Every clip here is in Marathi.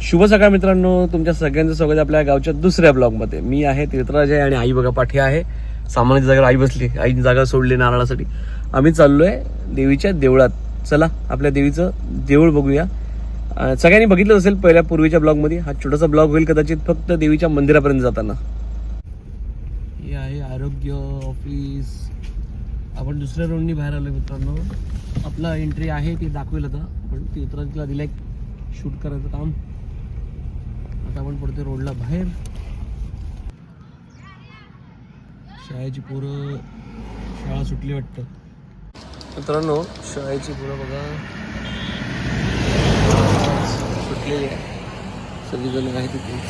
शुभ सकाळ मित्रांनो, तुमच्या सगळ्यांचं स्वागत आहे आपल्या गावच्या दुसऱ्या ब्लॉगमध्ये. मी आहे तीर्थराज आहे आणि आई बघा पाठी आहे. सामान्य जागेवर आई बसली, आईची जागा सोडली नारळासाठी. आम्ही चाललोय देवीच्या देवळात. चला आपल्या देवीचं देऊळ बघूया. सगळ्यांनी बघितलं असेल पहिल्या पूर्वीच्या ब्लॉगमध्ये. हा छोटासा ब्लॉग होईल कदाचित फक्त देवीच्या मंदिरापर्यंत जाताना. हे आहे आरोग्य ऑफिस. आपण दुसऱ्या रोडनी बाहेर आलोय मित्रांनो. आपला एंट्री आहे ती दाखवेल आता, पण तीर्थराजला दिलं एक शूट करायचं काम. आता आपण पडतोय रोडला बाहेर. शाळेची पोरं, शाळा सुटली वाटतं मित्रांनो. शाळेची पोरं बघा सुटलेली आहे. सगळीजण आहे तिथेच.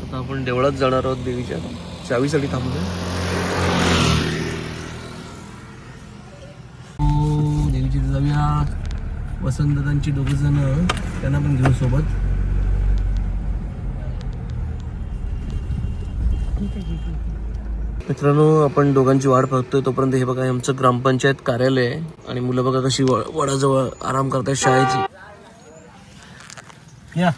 आता आपण देवळात जाणार आहोत. देवीच्या चावीसाठी थांबलो. देवीची जाऊया. वसंतदांची दोघ जण, त्यांना पण घेऊ सोबत. मित्रांनो आपण दोघांची वाट बघतोय तोपर्यंत हे बघा आमचं ग्रामपंचायत कार्यालय आहे आणि मुलं बघा कशी वडाजवळ आराम करतायत शाळेची. या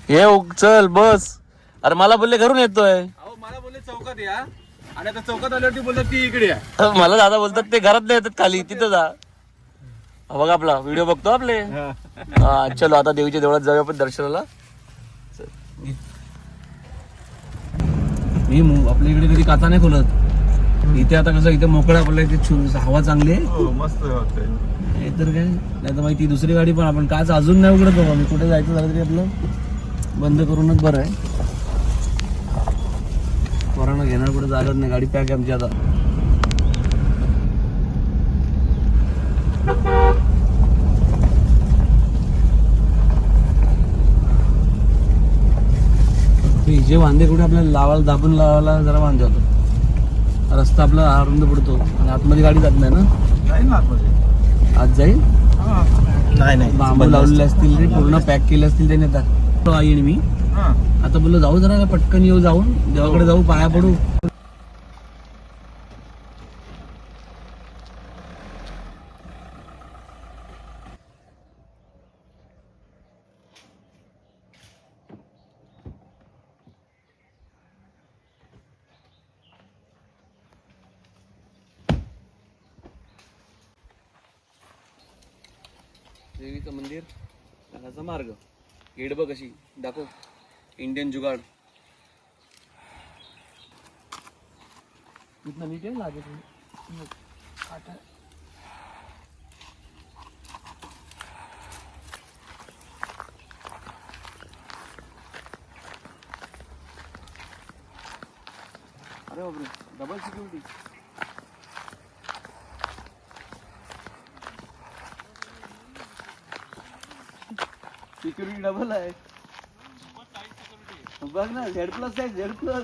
ये चल बस. अरे मला बोलले घरून येतोय. मला बोलले चौकात या, आणि आता चौकात आल्यावरती बोलतात ती इकडे या. मला दादा बोलतात ते घरात नाही येतात खाली, तिथं जा. बघा आपला व्हिडिओ बघतो आपले. हा चलो आता देवीच्या देवळात जाऊया आपण दर्शनाला. मी आपल्या इकडे कधी काचा नाही खोलत. इथे आता कसं इथे मोकळा पडला, इथे हवा चांगली आहे. मस्त हे तर काय नाही तर माहिती दुसरी गाडी पण आपण काच अजून नाही उघडत बाबा. मी कुठे जायचं झालं तरी आपलं बंद करूनच बरं आहे. पोरांना घेणार कुठे जागत नाही. गाडी पॅक आहे आमची आता. जे वांदे कुठे आपल्याला लावायला दाबून लावायला जरा वांदे होतो. रस्ता आपला अरुंद पडतो आणि आतमध्ये गाडी जात नाही ना. आज जाईल. नाही बांबू लावलेले असतील रे, पूर्ण पॅक केले असतील त्याने. आता आई आणि मी आता बोललो जाऊ जरा पटकन येऊ, जाऊन देवाकडे जाऊ, पाया पडू. देवीचं मंदिर, जाण्याचा मार्ग. गेट बघ कशी दाखव. इंडियन जुगाड. इथनं नीट आहे लागेल. अरे बापरे, डबल सिक्युरिटी. सिक्युरिटी डबल आहे. बघ ना, झेड प्लस आहे, झेड प्लस.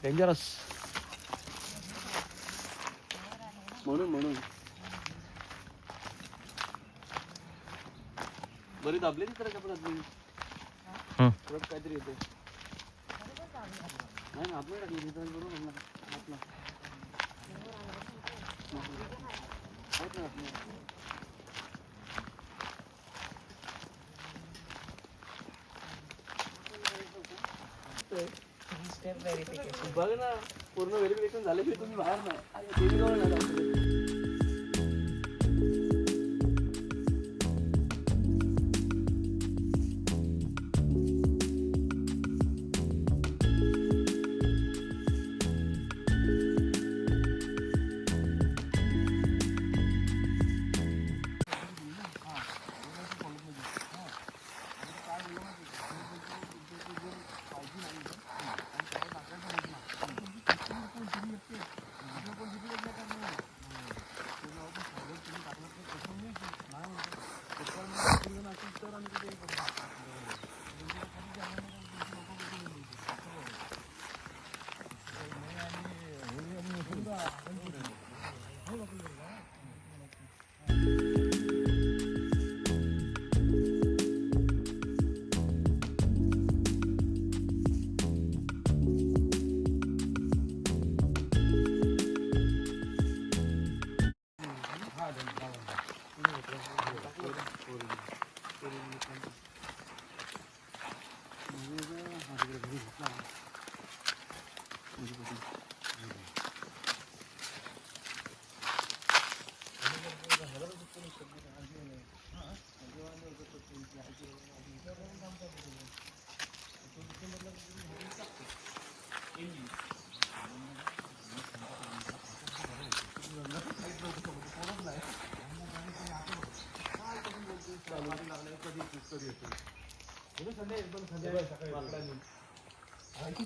डेंजरस म्हणून बरी दाबली तर काहीतरी येते. नाही ना आपल्या टाकली बरोबर आपला. बघ ना पूर्ण व्हेरिफिकेशन झाल्याशिवाय तुम्ही बाहेर नाही.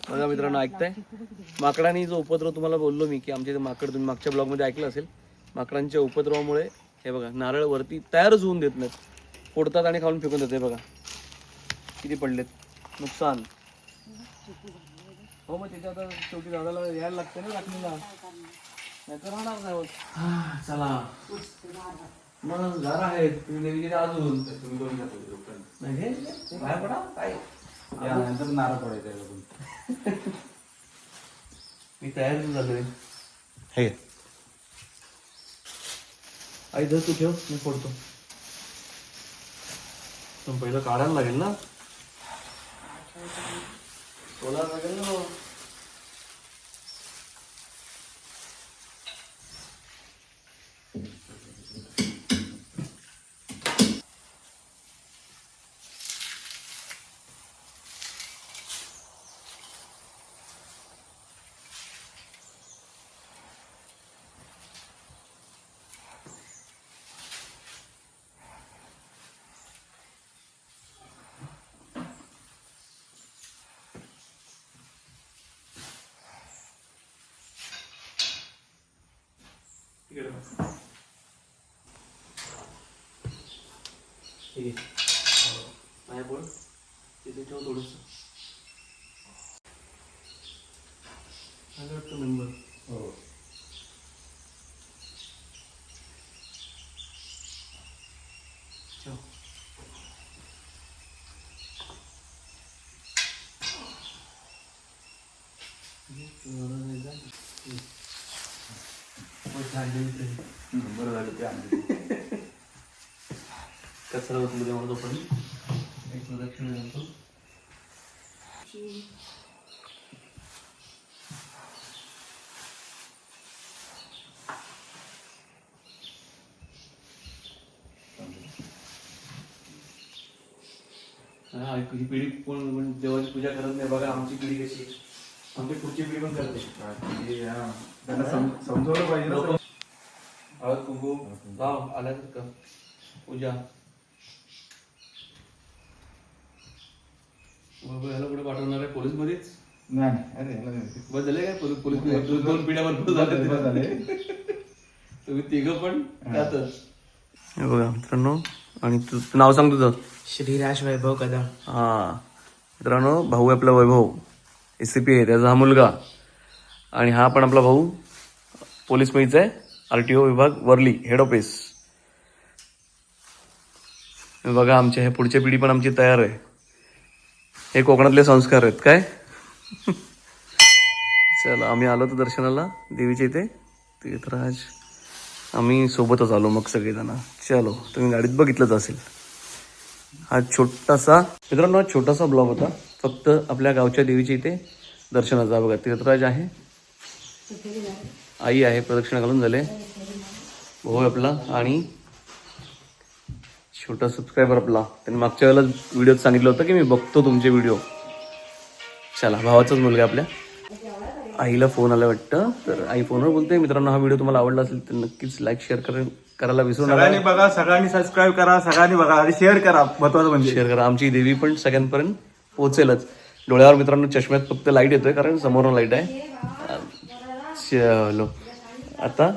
बघा मित्रांनो, ऐकताय माकडांनी जो उपद्रव तुम्हाला बोललो मी की आमच्या इथे माकड, तुम्ही मागच्या ब्लॉगमध्ये ऐकलं असेल, माकडांच्या उपद्रवामुळे हे बघा नारळ वरती तयारच होऊन देत नाहीत, फोडतात आणि खाऊन फेकून देते. बघा किती पडलेत, नुकसान. हो, मग त्याच्या आता शेवटी दादाला यायला लागतं ना राखणीला, नाही तर राहणार नाही होत. चला मग घर आहेत तुम्ही देवीचे अजून नाही हे बाहेर पडा काय यानंतर नारळ पडायचं. मी तयार झालोय. हे आई धर तू ठेव, मी फोडतो. पण पहिलं काढायला लागेल ना, बोलायला लागेल ना. ठीक आहे, नाही बोल तिथे ठेव थोडस. वाटतं नंबर. हो, ठेव. बरं झालं ते आणलं. कचरा उचलू दे मला पण एक प्रदक्षिणा घालतो. हा, ही पिढी कोण देवाची पूजा करत नाही बघा, आमची पिढी कशी, आमची पुढची पिढी पण करते. त्यांना समजवलं पाहिजे ना. हळद कुंकू लाव, आल्या का पूजा. ह्याला कुठे पाठवणार आहे, पोलीस मध्येच? नाही अरे बस झाले काय पोलीस? दोन पिढ्या भरपूर झाले. तुम्ही तिघं पण त्यातच. हे बघा मित्रांनो, आणि तुझं नाव सांग तुझं? श्रीराज वैभव कदम. हा मित्रांनो, भाऊ आहे आपला वैभव, ACP आहे, त्याचा हा मुलगा. आणि हा पण आपला भाऊ पोलीस मध्ये आहे, RTO विभाग वर्ली, हेड ऑफिस. बघा आमच्या हे पुढच्या पिढी पण आमची तयार आहे. हे कोकणातले संस्कार आहेत काय. चला, आम्ही आलो तर दर्शनाला देवीच्या इथे तीर्थराज, आम्ही सोबतच आलो मग सगळेजण. चलो, तुम्ही गाडीत बघितलंच असेल. हा छोटासा मित्रांनो, हा छोटासा ब्लॉग होता, फक्त आपल्या गावच्या देवीच्या इथे दर्शनाचा. बघा तीर्थराज आहे, आई आहे, प्रदक्षिणा घालून झाले, भाऊ आपला, आणि छोटा सबस्क्रायबर आपला. त्यांनी मागच्या वेळेला व्हिडिओत सांगितलं होतं की मी बघतो तुमचे व्हिडिओ. चला, भावाचाच मुलगा आपल्या. आईला फोन आला वाटतं, तर आई फोनवर बोलते. मित्रांनो, हा व्हिडिओ तुम्हाला आवडला असेल तर नक्कीच लाईक शेअर करायला विसरू नका. सगळ्यांनी बघा, सगळ्यांनी सबस्क्राईब करा, सगळ्यांनी बघा आणि शेअर करा. महत्वाचं म्हणजे शेअर करा. आमची देवी पण सगळ्यांपर्यंत पोहोचेलच. डोळ्यावर मित्रांनो चष्म्यात फक्त लाईट येतोय कारण समोर लाईट आहे. चलो आता